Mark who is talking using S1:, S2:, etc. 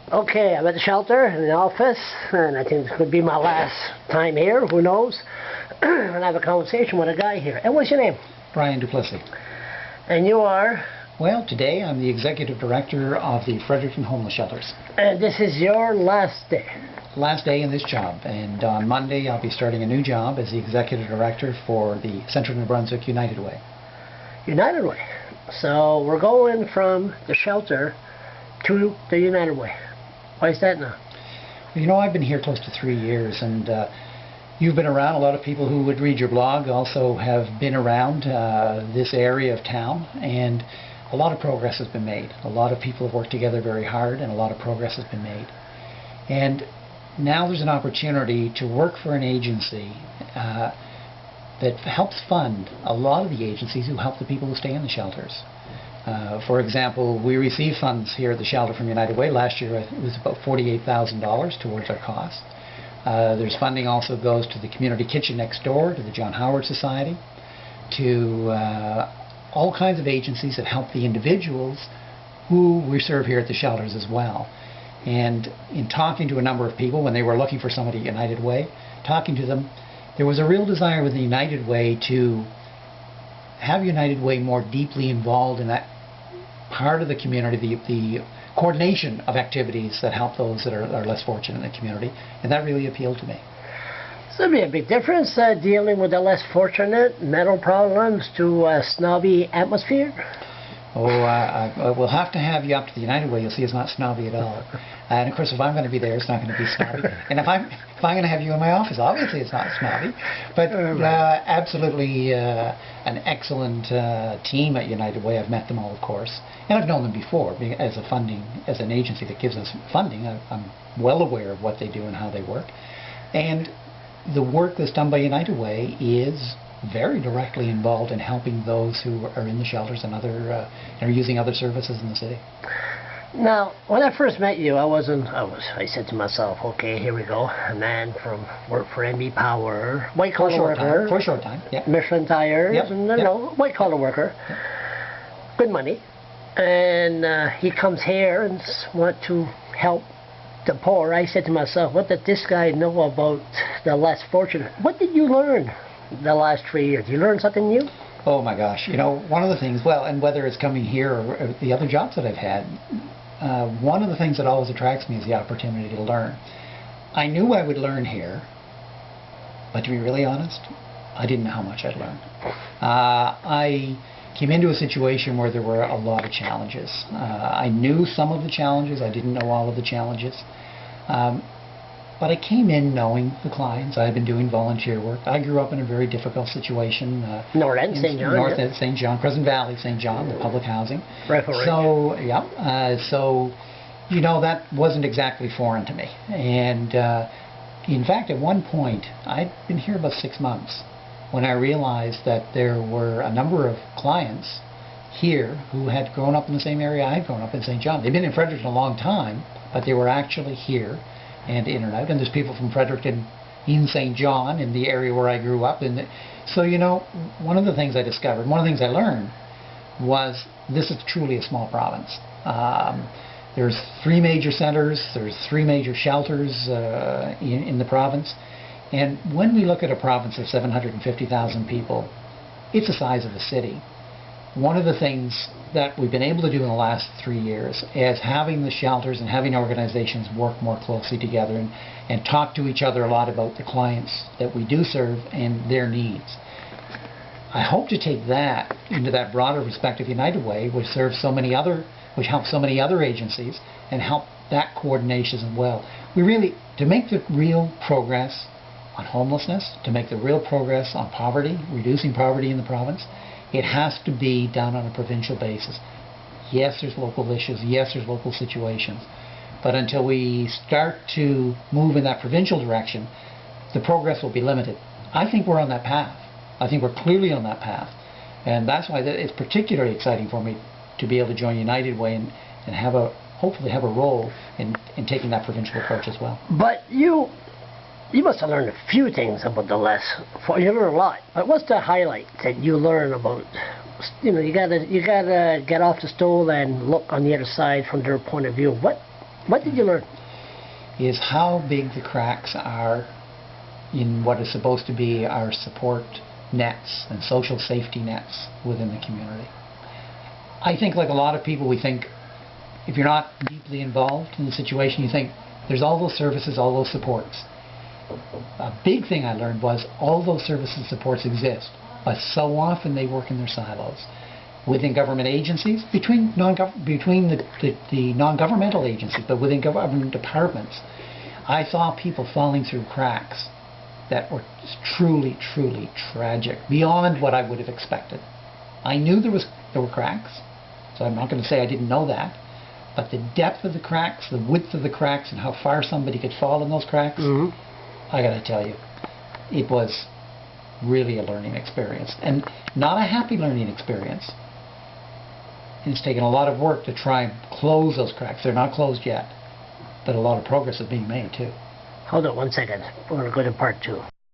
S1: Okay, I'm at the shelter in the office, and I think this could be my last time here, who knows. And I have a conversation with a guy here. And what's your name?
S2: Brian Duplessis.
S1: And you are?
S2: Well, today I'm the Executive Director of the Fredericton Homeless Shelters.
S1: And this is your last day?
S2: Last day in this job, and on Monday I'll be starting a new job as the Executive Director for the Central New Brunswick United Way.
S1: United Way. So we're going from the shelter to the United Way. Why is that now?
S2: Well, you know, I've been here close to 3 years, and you've been around. A lot of people who would read your blog also have been around this area of town, and a lot of progress has been made. A lot of people have worked together very hard, and a lot of progress has been made. And now there's an opportunity to work for an agency that helps fund a lot of the agencies who help the people who stay in the shelters. For example, we receive funds here at the shelter from United Way. Last year it was about $48,000 towards our costs. There's funding also goes to the community kitchen next door, to the John Howard Society, to all kinds of agencies that help the individuals who we serve here at the shelters as well. And in talking to a number of people when they were looking for somebody at United Way, talking to them, there was a real desire with the United Way to have United Way more deeply involved in that part of the community, the coordination of activities that help those that are less fortunate in the community, and that really appealed to me.
S1: So there'd be a big difference dealing with the less fortunate, mental problems, to a snobby atmosphere?
S2: Oh, we'll have to have you up to the United Way. You'll see it's not snobby at all. And of course, if I'm going to be there, it's not going to be snobby. And if I'm going to have you in my office, obviously it's not snobby. But absolutely an excellent team at United Way. I've met them all, of course, and I've known them before as an agency that gives us funding. I'm well aware of what they do and how they work. And the work that's done by United Way is very directly involved in helping those who are in the shelters and are using other services in the city.
S1: Now, when I first met you, I said to myself, okay, here we go, a man from work for MB Power, white collar worker,
S2: for a short time, yeah.
S1: Michelin tires,
S2: yep.
S1: and white collar worker, good money, and he comes here and wants to help the poor. I said to myself, what did this guy know about the less fortunate? What did you learn the last 3 years? Did you learn something new?
S2: Oh my gosh, you know, one of the things, well, and whether it's coming here or the other jobs that I've had, one of the things that always attracts me is the opportunity to learn. I knew I would learn here, but to be really honest, I didn't know how much I'd learn. I came into a situation where there were a lot of challenges. I knew some of the challenges, I didn't know all of the challenges. But I came in knowing the clients. I had been doing volunteer work. I grew up in a very difficult situation.
S1: North End, St. John.
S2: North End, St. John, Crescent Valley, St. John, the public housing.
S1: So,
S2: yeah. So, you know, that wasn't exactly foreign to me. And in fact, at one point, I'd been here about 6 months when I realized that there were a number of clients here who had grown up in the same area I had grown up in, St. John. They'd been in Fredericton a long time, but they were actually here and in and out. And there's people from Fredericton in St. John, in the area where I grew up. So, you know, one of the things I discovered, one of the things I learned was this is truly a small province. There's 3 major centers, there's 3 major shelters in the province. And when we look at a province of 750,000 people, it's the size of a city. One of the things that we've been able to do in the last 3 years is having the shelters and having organizations work more closely together and talk to each other a lot about the clients that we do serve and their needs. I hope to take that into that broader perspective. United Way, which helps so many other agencies, and help that coordination as well. To make the real progress on homelessness, to make the real progress on poverty, reducing poverty in the province, it has to be done on a provincial basis. Yes, there's local issues. Yes, there's local situations. But until we start to move in that provincial direction, the progress will be limited. I think we're on that path. I think we're clearly on that path. And that's why it's particularly exciting for me to be able to join United Way and hopefully have a role in taking that provincial approach as well.
S1: But you must have learned a few things about the less. You learned a lot. But what's the highlight that you learn about? You gotta get off the stool and look on the other side from their point of view. What What did you learn?
S2: Is how big the cracks are in what is supposed to be our support nets and social safety nets within the community. I think, like a lot of people, we think if you're not deeply involved in the situation, you think there's all those services, all those supports. A big thing I learned was all those services and supports exist, but so often they work in their silos. Within government agencies, between the non-governmental agencies, but within government departments, I saw people falling through cracks that were truly, truly tragic, beyond what I would have expected. I knew there were cracks, so I'm not going to say I didn't know that, but the depth of the cracks, the width of the cracks, and how far somebody could fall in those cracks, I got to tell you, it was really a learning experience, and not a happy learning experience. It's taken a lot of work to try and close those cracks. They're not closed yet, but a lot of progress is being made too.
S1: Hold on 1 second. We're going to go to part 2.